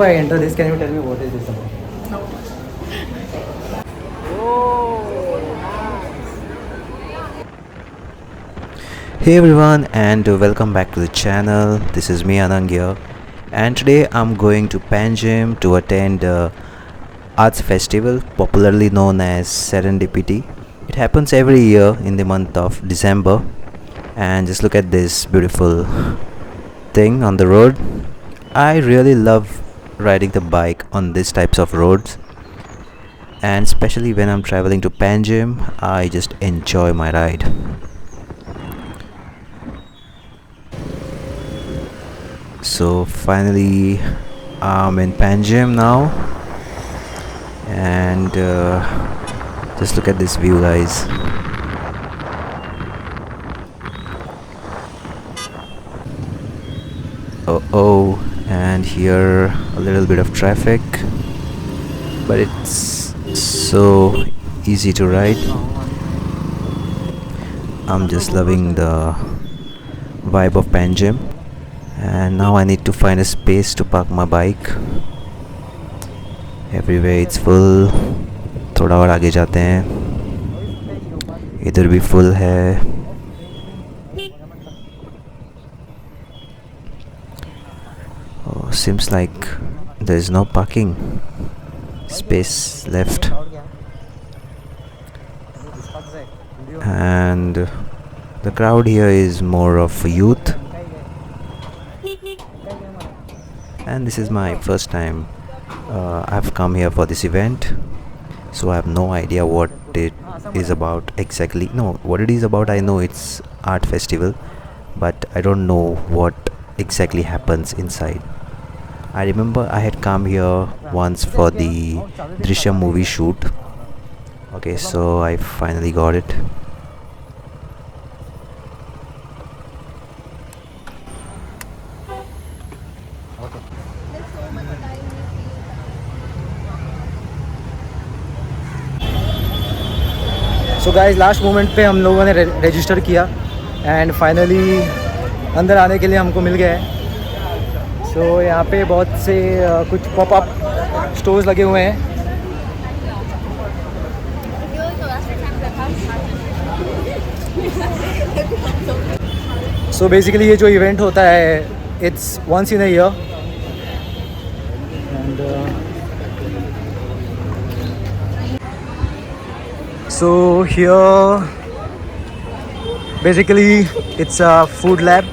I enter this, can you tell me what is this about? Hey everyone, and welcome back to the channel. This is me Anang here, and today I'm going to Panjim to attend arts festival popularly known as Serendipity. It happens every year in the month of December, and just look at this beautiful thing on the road. I really love riding the bike on these types of roads, and especially when I'm traveling to Panjim, I just enjoy my ride. So finally, I'm in Panjim now, and just look at this view, guys. Oh, and here a little bit of traffic, but it's so easy to ride. I'm just loving the vibe of Panjim, and now I need to find a space to park my bike. Everywhere it's full. थोड़ा और आगे जाते हैं, इधर भी full है. Oh, seems like there is no parking space left, and the crowd here is more of youth, and this is my first time I've come here for this event, so I have no idea what it is about exactly. No, what it is about, I know it's art festival, but I don't know what exactly happens inside. I remember I had come here once for the Drishyam movie shoot. Okay, so I finally got it. So guys, last moment पे हम लोगों ने register किया, and finally अंदर आने के लिए हमको मिल गया है. सो यहाँ पे बहुत से कुछ पॉपअप स्टोर्स लगे हुए हैं. सो बेसिकली ये जो इवेंट होता है, it's once in a year, and so here basically it's a food lab.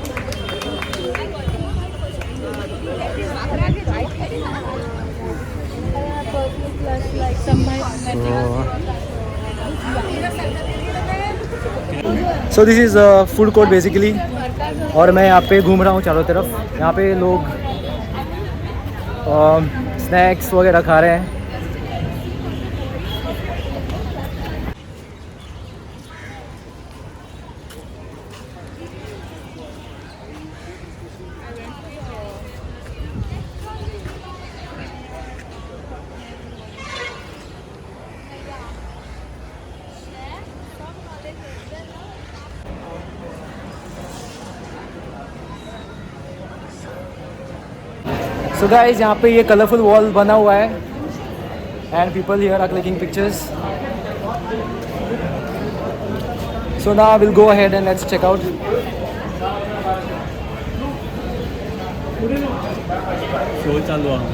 So this is a food court basically, और मैं यहाँ पे घूम रहा हूँ चारों तरफ. यहाँ पे लोग स्नैक्स वगैरह खा रहे हैं. So guys, यहाँ पे ये कलरफुल वॉल बना हुआ है, and people here are clicking pictures. So now we'll go ahead and let's check out. Show चालू आहे.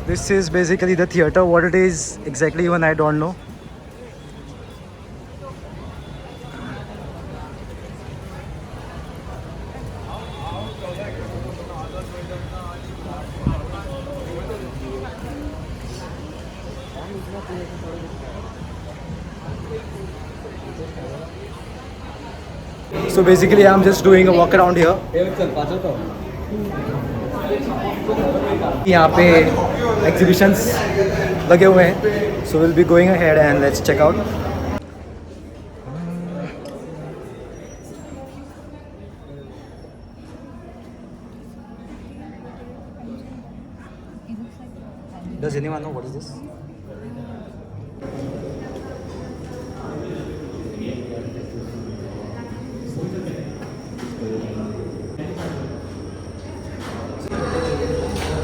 This is basically the theater. What it is exactly, even I don't know. So basically I'm just doing a walk around here. यहाँ पे exhibitions लगे हुए हैं. So we'll be going ahead and let's check out. Does anyone know what is this?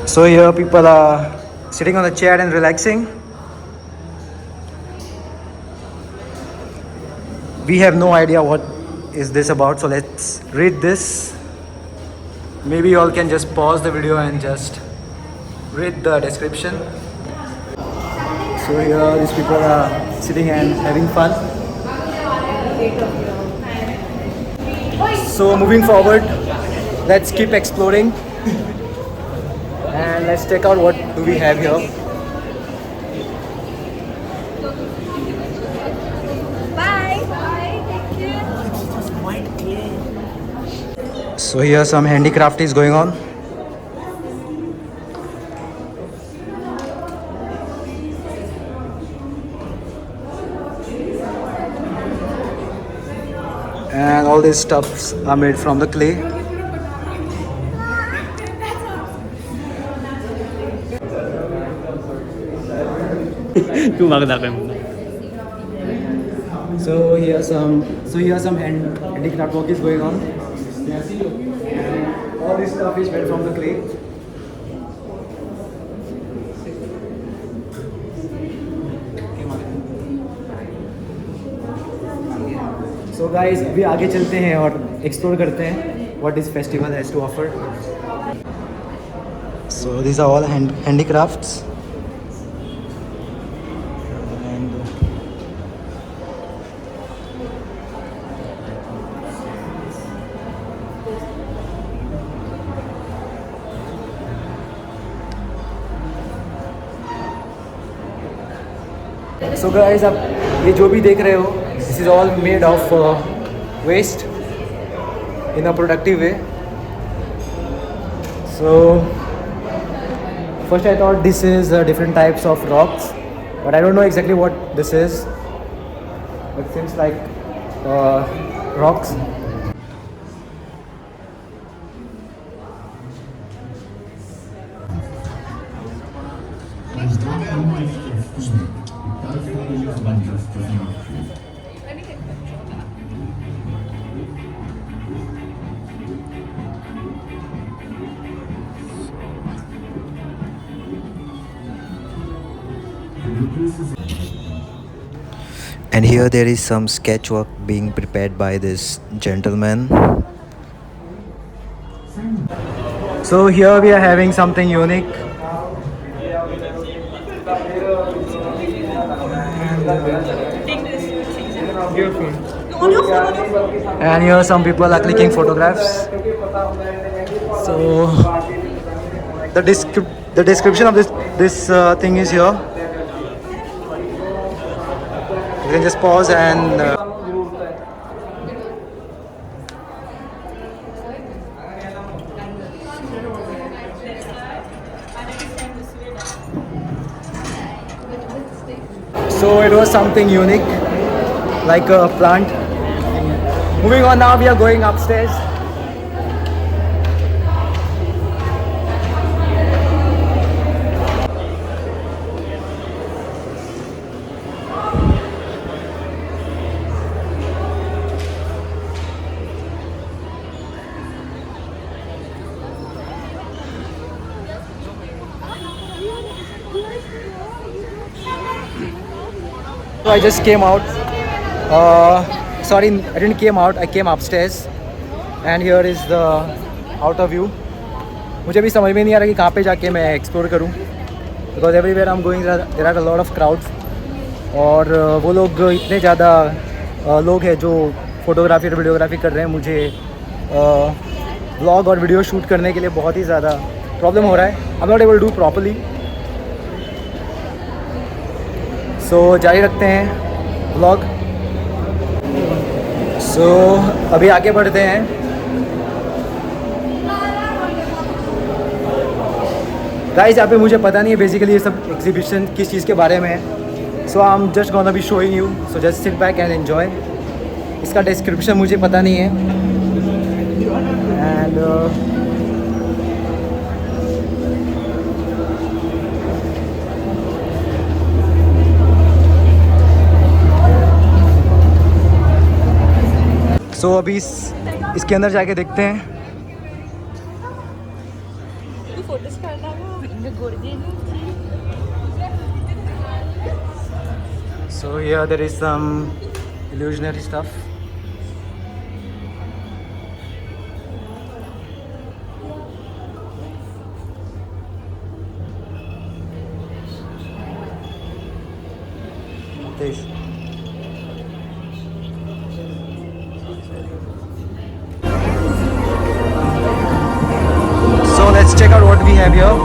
So here people are sitting on a chair and relaxing. We have no idea what is this about, so let's read this. Maybe you all can just pause the video and just read the description. So here these people are sitting and having fun. So moving forward, let's keep exploring and let's check out what do we have here. So here some handicraft is going on. And all these stuffs are made from the clay. तू माग दाखव मला. So here some handicraft work is going on. And all this stuff is made from the clay. So guys, अभी आगे चलते हैं और explore करते हैं what this festival has to offer. So these are all handicrafts. So guys, आप ये जो भी देख रहे हो, this is all made of waste in a productive way. So first I thought this is different types of rocks, but I don't know exactly what this is. It seems like rocks. And here there is some sketch work being prepared by this gentleman. So here we are having something unique. And here some people are clicking photographs. So the description of this thing is here. You can just pause and so it was something unique, like a plant. Moving on now, we are going upstairs. So I just came out. Sorry, I didn't came out. I came upstairs, and here is the outer view. मुझे भी समझ में नहीं आ रहा कि कहाँ पे जाके मैं एक्सप्लोर करूँ, because everywhere I'm going there are a lot of crowds. और वो लोग इतने ज़्यादा लोग हैं जो फोटोग्राफी और वीडियोग्राफी कर रहे हैं. मुझे व्लॉग और वीडियो शूट करने के लिए बहुत ही ज़्यादा प्रॉब्लम हो रहा है. I'm not able to do properly. So जारी रखते हैं व्लॉग. So अभी आगे बढ़ते हैं. गाइस यहाँ पे मुझे पता नहीं है बेसिकली ये सब एग्जीबिशन किस चीज़ के बारे में है. So I am just gonna be showing you. So just sit back and enjoy. इसका डिस्क्रिप्शन मुझे पता नहीं है. एंड सो अभी इसके अंदर जाके देखते हैं. So here there is some illusionary stuff. This. So let's check out what we have here.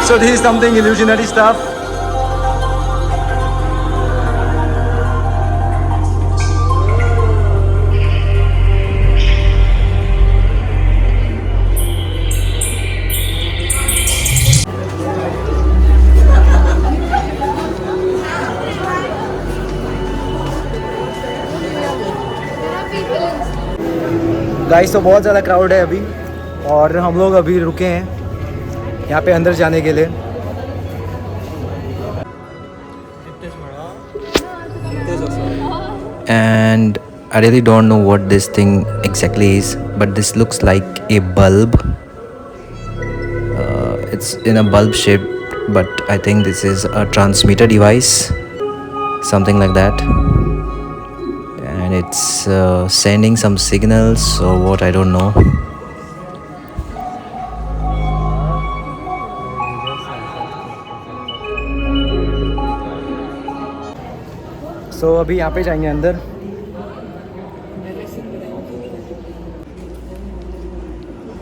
So this is something illusionary stuff. Guys तो बहुत ज़्यादा क्राउड है अभी और हम लोग अभी रुके हैं यहाँ पे अंदर जाने के लिए. And I really don't know what this thing exactly is, but this looks like a bulb. It's in a bulb shape, but I think this is a transmitter device, something like that, and it's sending some signals or what, I don't know. So अभी यहाँ पे जाएंगे अंदर.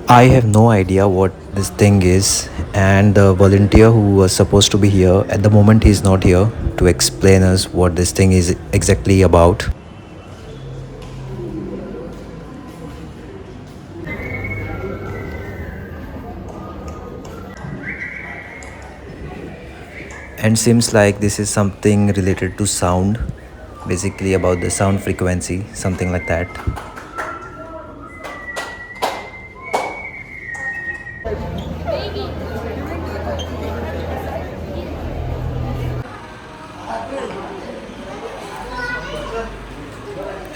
I have no idea what this thing is, and the volunteer who was supposed to be here at the moment, he is not here to explain us what this thing is exactly about. And seems like this is something related to sound, basically about the sound frequency, something like that.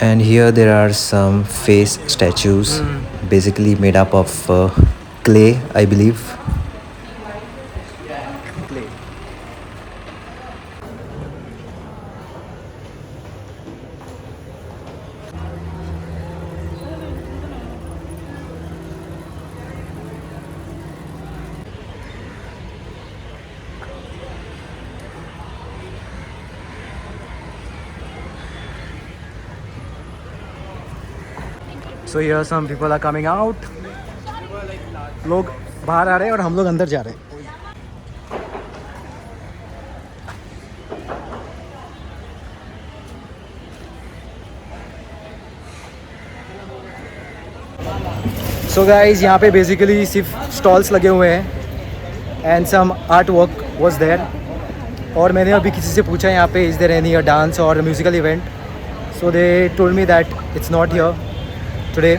And here there are some face statues, basically made up of clay, I believe. So here some people are coming out. लोग बाहर आ रहे हैं और हम लोग अंदर जा रहे हैं. So guys, यहाँ पे basically सिर्फ stalls लगे हुए हैं and some artwork was there. और मैंने अभी किसी से पूछा यहाँ पे is there any dance or musical event? So they told me that it's not here today.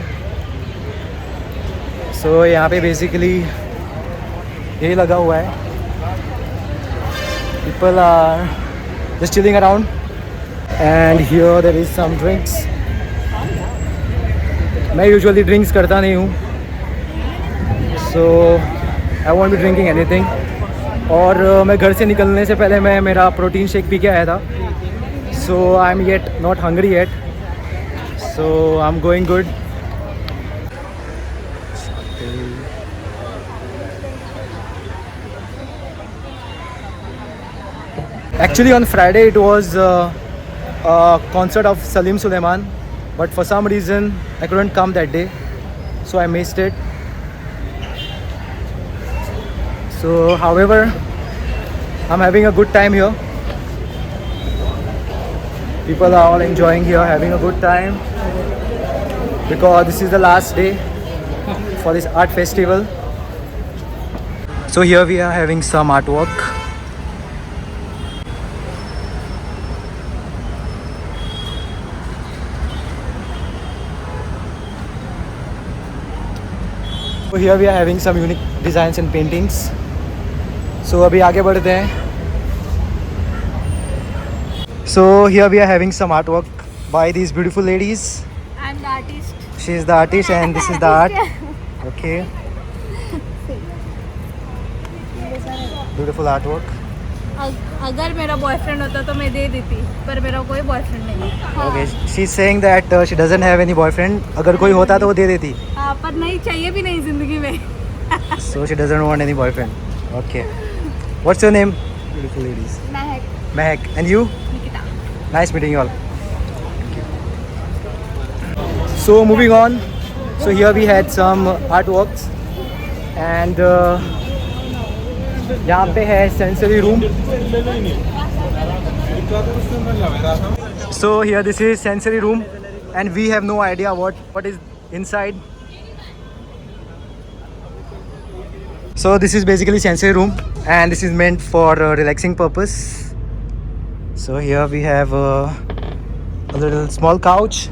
So यहाँ पे basically यही लगा हुआ है. People are just chilling around and here there is some drinks. मैं usually drinks करता नहीं हूँ, so I won't be drinking anything. और मैं घर से निकलने से पहले मैं मेरा प्रोटीन शेक पी के आया था. So I'm yet not hungry yet, so I'm going good. Actually on Friday it was a concert of Salim Sulaiman, but for some reason I couldn't come that day, so I missed it. So however, I'm having a good time here. People are all enjoying here, having a good time, because this is the last day for this art festival. So here we are having some artwork. So here we are having some unique designs and paintings. So अभी आगे बढ़ते हैं. So here we are having some artwork by these beautiful ladies. I'm the artist. She is the artist and this is the art. Okay. Beautiful artwork. अगर मेरा boyfriend होता तो मैं दे देती, पर मेरा कोई बॉयफ्रेंड नहीं है. Okay. She's saying that she doesn't have any boyfriend. अगर कोई होता तो वो दे देती. हाँ, पर नहीं चाहिए भी नहीं जिंदगी में. So she doesn't want any boyfriend. Okay. What's your name? Beautiful ladies. Mahak. Mehak. And you? Nikita. Nice meeting you all. So moving on. So here we had some artworks and यहाँ पे है sensory room. So here this is sensory room and we have no idea what is inside. So this is basically sensory room and this is meant for relaxing purpose. So here we have a little small couch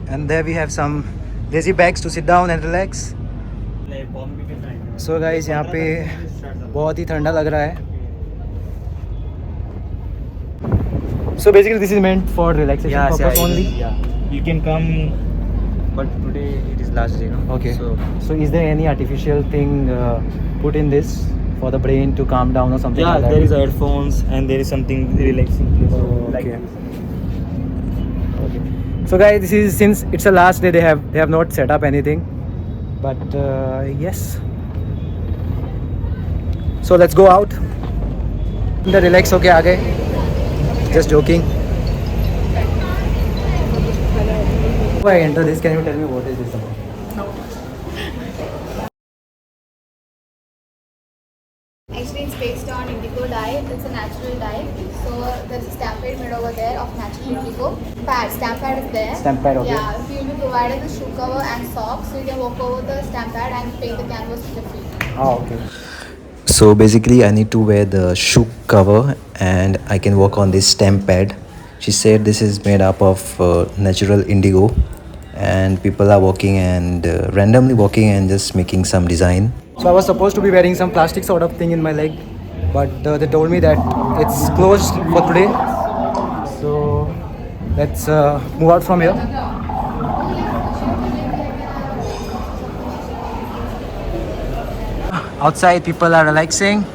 and there we have some lazy bags to sit down and relax. So guys यहाँ पे बहुत ही ठंडा लग रहा है. So basically this is meant for relaxation purpose only. Yeah. You can come, but today it is last day, no? Okay. So So is there any artificial thing put in this for the brain to calm down or something yeah, like that? there is headphones and there is something relaxing. Like Okay. Okay. So guys, this is since it's the last day they have not set up anything, but yes. So let's go out. The relax होके आ गए. Just joking. Before I enter this, can you tell me what is this about? Actually, it's based on indigo dye. It's a natural dye. So there's a stamp pad made over there of natural indigo. Stamp pad is there. Stamp pad, okay. Yeah, so you'll be provided the shoe cover and socks. So you can walk over the stamp pad and paint the canvas with your feet. Ah, okay. So basically I need to wear the shoe cover and I can work on this stamp pad. She said this is made up of natural indigo and people are walking and randomly walking and just making some design. So I was supposed to be wearing some plastic sort of thing in my leg, but they told me that it's closed for today. So let's move out from here. Outside people are relaxing.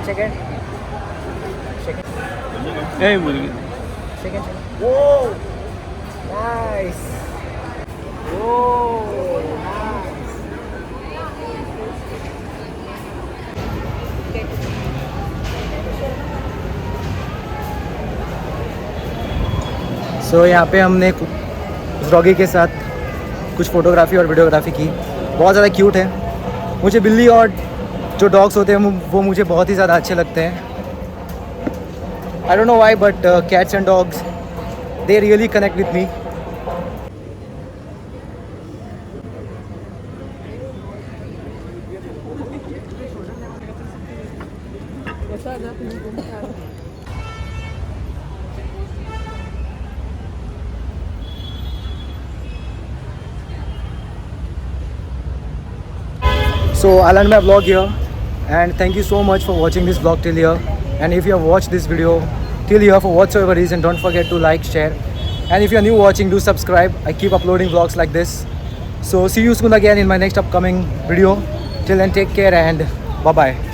Check it. hey, मुर्गी. Second. Whoa! Nice! Whoa! Nice! So यहाँ पे हमने उस doggy के साथ कुछ photography और videography की. बहुत ज़्यादा क्यूट है. मुझे बिल्ली और जो डॉग्स होते हैं वो मुझे बहुत ही ज़्यादा अच्छे लगते हैं. I don't know why, but cats and dogs, they really connect with me. So I'll end my vlog here and thank you so much for watching this vlog till here. And if you have watched this video till here for whatsoever reason, don't forget to like, share, and if you are new watching, do subscribe. I keep uploading vlogs like this. So see you soon again in my next upcoming video. Till then, take care and bye bye.